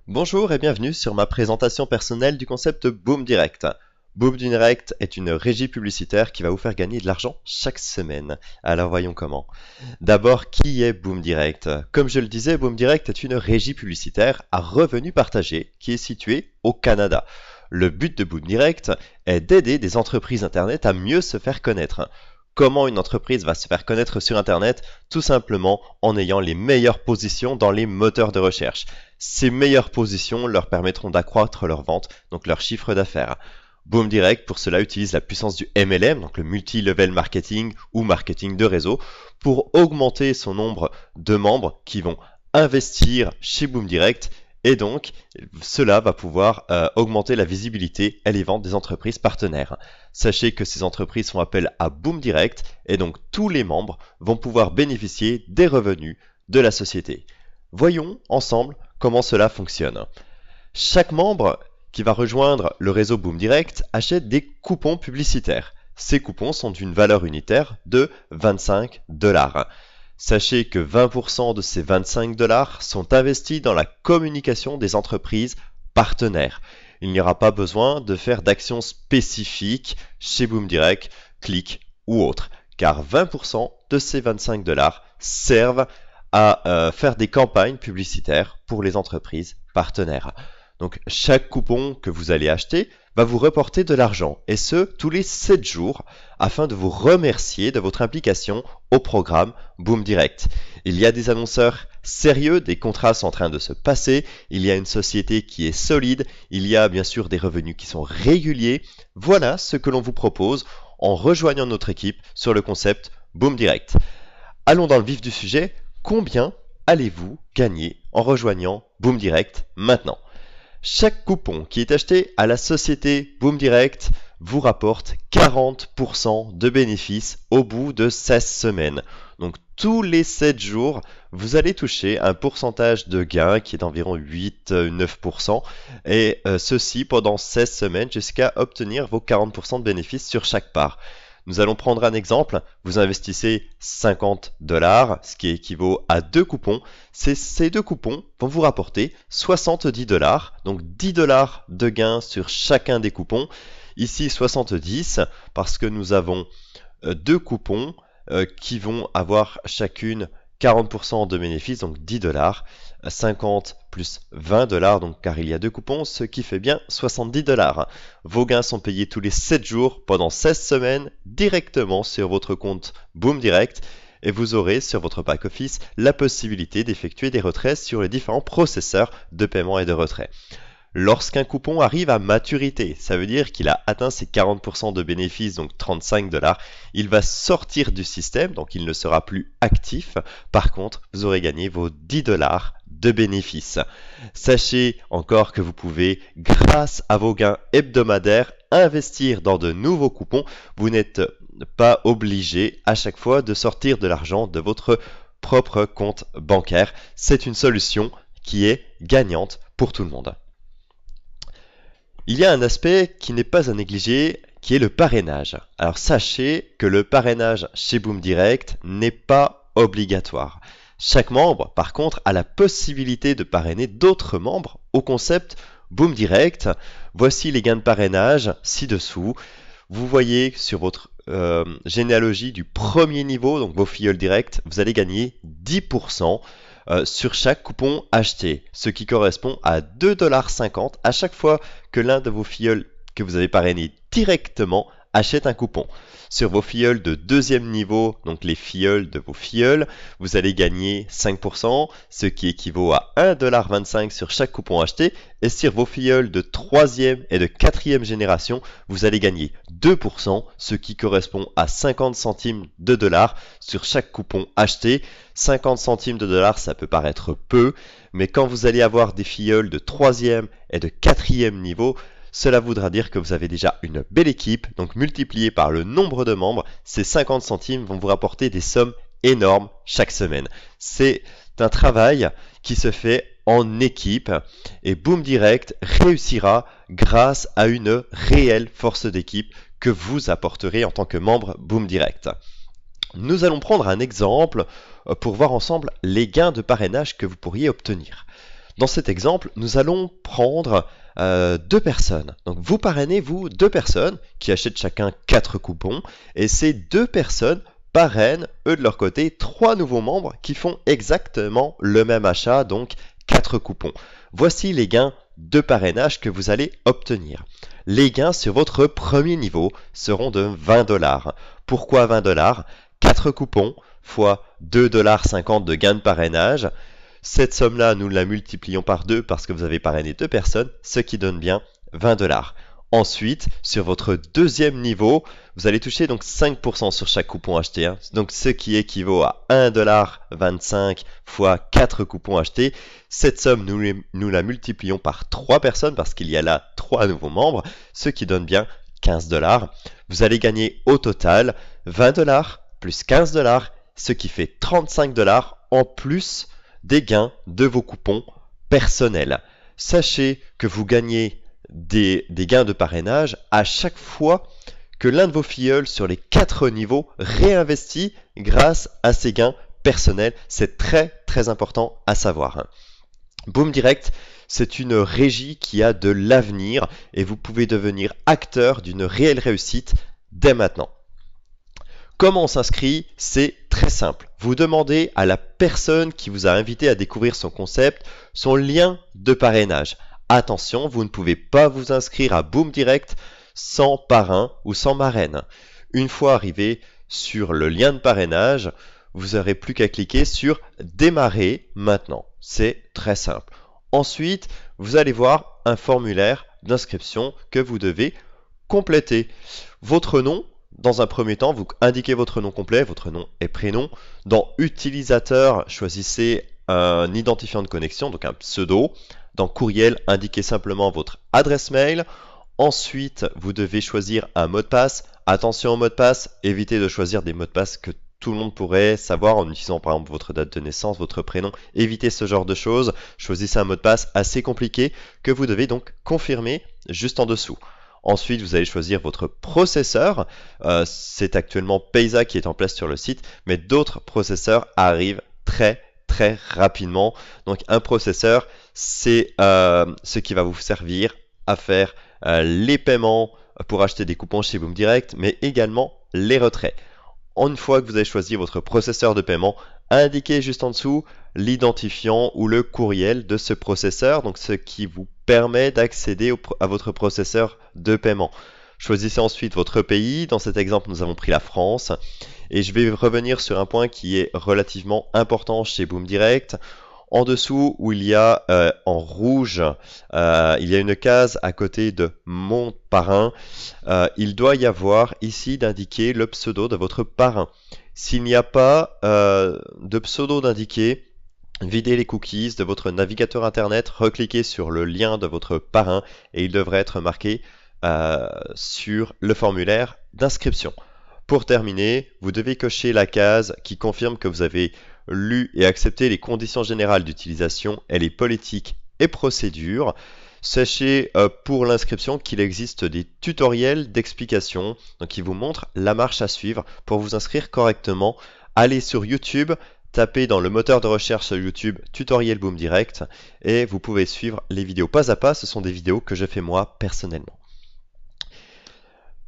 Bonjour et bienvenue sur ma présentation personnelle du concept Boom Direct. Boom Direct est une régie publicitaire qui va vous faire gagner de l'argent chaque semaine. Alors voyons comment. D'abord, qui est Boom Direct? Comme je le disais, Boom Direct est une régie publicitaire à revenus partagés qui est située au Canada. Le but de Boom Direct est d'aider des entreprises Internet à mieux se faire connaître. Comment une entreprise va se faire connaître sur Internet? Tout simplement en ayant les meilleures positions dans les moteurs de recherche. Ces meilleures positions leur permettront d'accroître leurs ventes, donc leur chiffre d'affaires. Boom Direct, pour cela, utilise la puissance du MLM, donc le multi-level marketing ou marketing de réseau, pour augmenter son nombre de membres qui vont investir chez Boom Direct. Et donc, cela va pouvoir augmenter la visibilité et les ventes des entreprises partenaires. Sachez que ces entreprises font appel à Boom Direct et donc tous les membres vont pouvoir bénéficier des revenus de la société. Voyons ensemble comment cela fonctionne. Chaque membre qui va rejoindre le réseau Boom Direct achète des coupons publicitaires. Ces coupons sont d'une valeur unitaire de 25 $. Sachez que 20% de ces 25 $ sont investis dans la communication des entreprises partenaires. Il n'y aura pas besoin de faire d'actions spécifiques chez Boom Direct, Click ou autre, car 20% de ces 25 $ servent à faire des campagnes publicitaires pour les entreprises partenaires. Donc chaque coupon que vous allez acheter va vous reporter de l'argent, et ce, tous les 7 jours, afin de vous remercier de votre implication au programme Boom Direct. Il y a des annonceurs sérieux, des contrats sont en train de se passer, il y a une société qui est solide, il y a bien sûr des revenus qui sont réguliers. Voilà ce que l'on vous propose en rejoignant notre équipe sur le concept Boom Direct. Allons dans le vif du sujet, combien allez-vous gagner en rejoignant Boom Direct maintenant? Chaque coupon qui est acheté à la société Boom Direct vous rapporte 40% de bénéfices au bout de 16 semaines. Donc tous les 7 jours, vous allez toucher un pourcentage de gain qui est d'environ 8-9% et ceci pendant 16 semaines jusqu'à obtenir vos 40% de bénéfices sur chaque part. Nous allons prendre un exemple. Vous investissez 50 $, ce qui équivaut à 2 coupons. Ces 2 coupons vont vous rapporter 70 $, donc 10 $ de gain sur chacun des coupons. Ici 70 parce que nous avons 2 coupons qui vont avoir chacune 40% de bénéfices, donc 10 $, 50 plus 20 $, donc car il y a 2 coupons, ce qui fait bien 70 $. Vos gains sont payés tous les 7 jours pendant 16 semaines directement sur votre compte Boom Direct et vous aurez sur votre back office la possibilité d'effectuer des retraits sur les différents processeurs de paiement et de retrait. Lorsqu'un coupon arrive à maturité, ça veut dire qu'il a atteint ses 40% de bénéfices, donc 35 $, il va sortir du système, donc il ne sera plus actif. Par contre, vous aurez gagné vos 10 $ de bénéfices. Sachez encore que vous pouvez, grâce à vos gains hebdomadaires, investir dans de nouveaux coupons. Vous n'êtes pas obligé à chaque fois de sortir de l'argent de votre propre compte bancaire. C'est une solution qui est gagnante pour tout le monde. Il y a un aspect qui n'est pas à négliger, qui est le parrainage. Alors sachez que le parrainage chez Boom Direct n'est pas obligatoire. Chaque membre, par contre, a la possibilité de parrainer d'autres membres au concept Boom Direct. Voici les gains de parrainage ci-dessous. Vous voyez sur votre généalogie du premier niveau, donc vos filleuls directs, vous allez gagner 10% sur chaque coupon acheté, ce qui correspond à 2,50 $ à chaque fois que l'un de vos filleuls que vous avez parrainé directement achète un coupon. Sur vos filleuls de deuxième niveau, donc les filleuls de vos filleuls, vous allez gagner 5%, ce qui équivaut à 1,25 $ sur chaque coupon acheté. Et sur vos filleuls de troisième et de quatrième génération, vous allez gagner 2%, ce qui correspond à 50 centimes de dollars sur chaque coupon acheté. 50 centimes de dollars, ça peut paraître peu, mais quand vous allez avoir des filleuls de troisième et de quatrième niveau, cela voudra dire que vous avez déjà une belle équipe, donc multiplié par le nombre de membres, ces 50 centimes vont vous rapporter des sommes énormes chaque semaine. C'est un travail qui se fait en équipe et Boom Direct réussira grâce à une réelle force d'équipe que vous apporterez en tant que membre Boom Direct. Nous allons prendre un exemple pour voir ensemble les gains de parrainage que vous pourriez obtenir. Dans cet exemple, nous allons prendre deux personnes. Donc vous parrainez, vous, deux personnes qui achètent chacun 4 coupons, et ces deux personnes parrainent, eux de leur côté, 3 nouveaux membres qui font exactement le même achat, donc 4 coupons. Voici les gains de parrainage que vous allez obtenir. Les gains sur votre premier niveau seront de 20 $. Pourquoi 20 $? 4 coupons fois 2,50 $ de gain de parrainage. Cette somme-là, nous la multiplions par 2 parce que vous avez parrainé 2 personnes, ce qui donne bien 20 $. Ensuite, sur votre deuxième niveau, vous allez toucher donc 5% sur chaque coupon acheté, hein. Donc ce qui équivaut à 1,25 $ fois 4 coupons achetés. Cette somme, nous la multiplions par 3 personnes parce qu'il y a là 3 nouveaux membres, ce qui donne bien 15 $. Vous allez gagner au total 20 $ plus 15 $, ce qui fait 35 $ en plus des gains de vos coupons personnels. Sachez que vous gagnez des gains de parrainage à chaque fois que l'un de vos filleuls sur les 4 niveaux réinvestit grâce à ces gains personnels. C'est très très important à savoir. Boom Direct, c'est une régie qui a de l'avenir et vous pouvez devenir acteur d'une réelle réussite dès maintenant. Comment on s'inscrit? C'est très simple. Vous demandez à la personne qui vous a invité à découvrir son concept son lien de parrainage. Attention, vous ne pouvez pas vous inscrire à Boom Direct sans parrain ou sans marraine. Une fois arrivé sur le lien de parrainage, vous n'aurez plus qu'à cliquer sur Démarrer maintenant. C'est très simple. Ensuite, vous allez voir un formulaire d'inscription que vous devez compléter. Votre nom. Dans un premier temps, vous indiquez votre nom complet, votre nom et prénom. Dans Utilisateur, choisissez un identifiant de connexion, donc un pseudo. Dans Courriel, indiquez simplement votre adresse mail. Ensuite, vous devez choisir un mot de passe. Attention au mot de passe, évitez de choisir des mots de passe que tout le monde pourrait savoir en utilisant par exemple votre date de naissance, votre prénom. Évitez ce genre de choses. Choisissez un mot de passe assez compliqué que vous devez donc confirmer juste en dessous. Ensuite, vous allez choisir votre processeur. C'est actuellement Payza qui est en place sur le site, mais d'autres processeurs arrivent très rapidement. Donc un processeur, c'est ce qui va vous servir à faire les paiements pour acheter des coupons chez Boom Direct, mais également les retraits. Une fois que vous avez choisi votre processeur de paiement, indiquez juste en dessous l'identifiant ou le courriel de ce processeur, donc ce qui vous permet d'accéder à votre processeur de paiement. Choisissez ensuite votre pays. Dans cet exemple, nous avons pris la France. Et je vais revenir sur un point qui est relativement important chez Boom Direct. En dessous, où il y a en rouge, il y a une case à côté de Mon parrain. Il doit y avoir ici d'indiquer le pseudo de votre parrain. S'il n'y a pas de pseudo d'indiqué, videz les cookies de votre navigateur internet, recliquez sur le lien de votre parrain et il devrait être marqué sur le formulaire d'inscription. Pour terminer, vous devez cocher la case qui confirme que vous avez lu et accepté les conditions générales d'utilisation et les politiques et procédures. Sachez pour l'inscription qu'il existe des tutoriels d'explication qui vous montrent la marche à suivre pour vous inscrire correctement. Allez sur YouTube, tapez dans le moteur de recherche sur YouTube tutoriel Boom Direct et vous pouvez suivre les vidéos pas à pas. Ce sont des vidéos que je fais moi personnellement.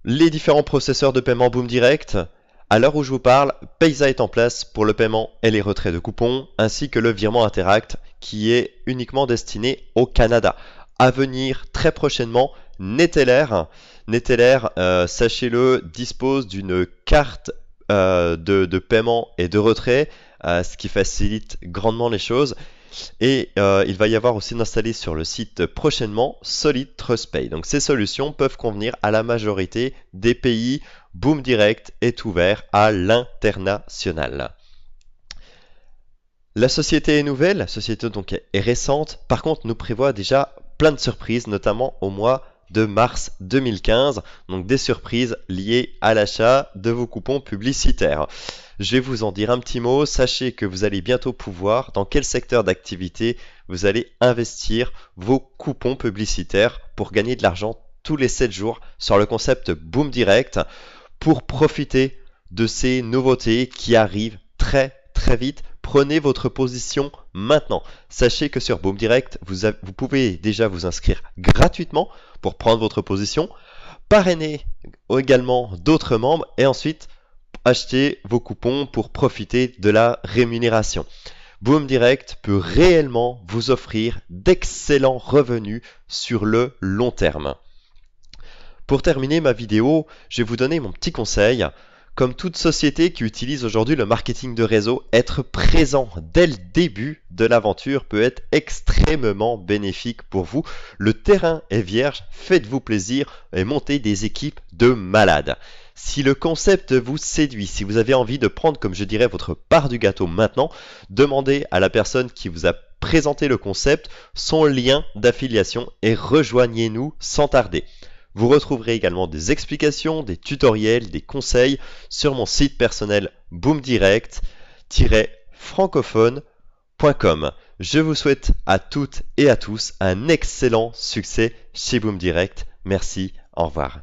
Les différents processeurs de paiement Boom Direct. À l'heure où je vous parle, Payza est en place pour le paiement et les retraits de coupons, ainsi que le virement Interact qui est uniquement destiné au Canada. À venir très prochainement, Neteller. Neteller, sachez-le, dispose d'une carte de paiement et de retrait, ce qui facilite grandement les choses. Et il va y avoir aussi installé sur le site prochainement Solid TrustPay. Donc ces solutions peuvent convenir à la majorité des pays. Boom Direct est ouvert à l'international. La société est nouvelle, la société donc est récente. Par contre, nous prévoit déjà plein de surprises, notamment au mois de mars 2015. Donc des surprises liées à l'achat de vos coupons publicitaires. Je vais vous en dire un petit mot. Sachez que vous allez bientôt pouvoir, dans quel secteur d'activité vous allez investir vos coupons publicitaires pour gagner de l'argent tous les 7 jours sur le concept Boom Direct pour profiter de ces nouveautés qui arrivent très vite prenez votre position maintenant. Sachez que sur Boom Direct, vous pouvez déjà vous inscrire gratuitement pour prendre votre position, parrainer également d'autres membres et ensuite acheter vos coupons pour profiter de la rémunération. Boom Direct peut réellement vous offrir d'excellents revenus sur le long terme. Pour terminer ma vidéo, je vais vous donner mon petit conseil. Comme toute société qui utilise aujourd'hui le marketing de réseau, être présent dès le début de l'aventure peut être extrêmement bénéfique pour vous. Le terrain est vierge, faites-vous plaisir et montez des équipes de malades. Si le concept vous séduit, si vous avez envie de prendre, comme je dirais, votre part du gâteau maintenant, demandez à la personne qui vous a présenté le concept son lien d'affiliation et rejoignez-nous sans tarder. Vous retrouverez également des explications, des tutoriels, des conseils sur mon site personnel boomdirect-francophone.com. Je vous souhaite à toutes et à tous un excellent succès chez Boom Direct. Merci, au revoir.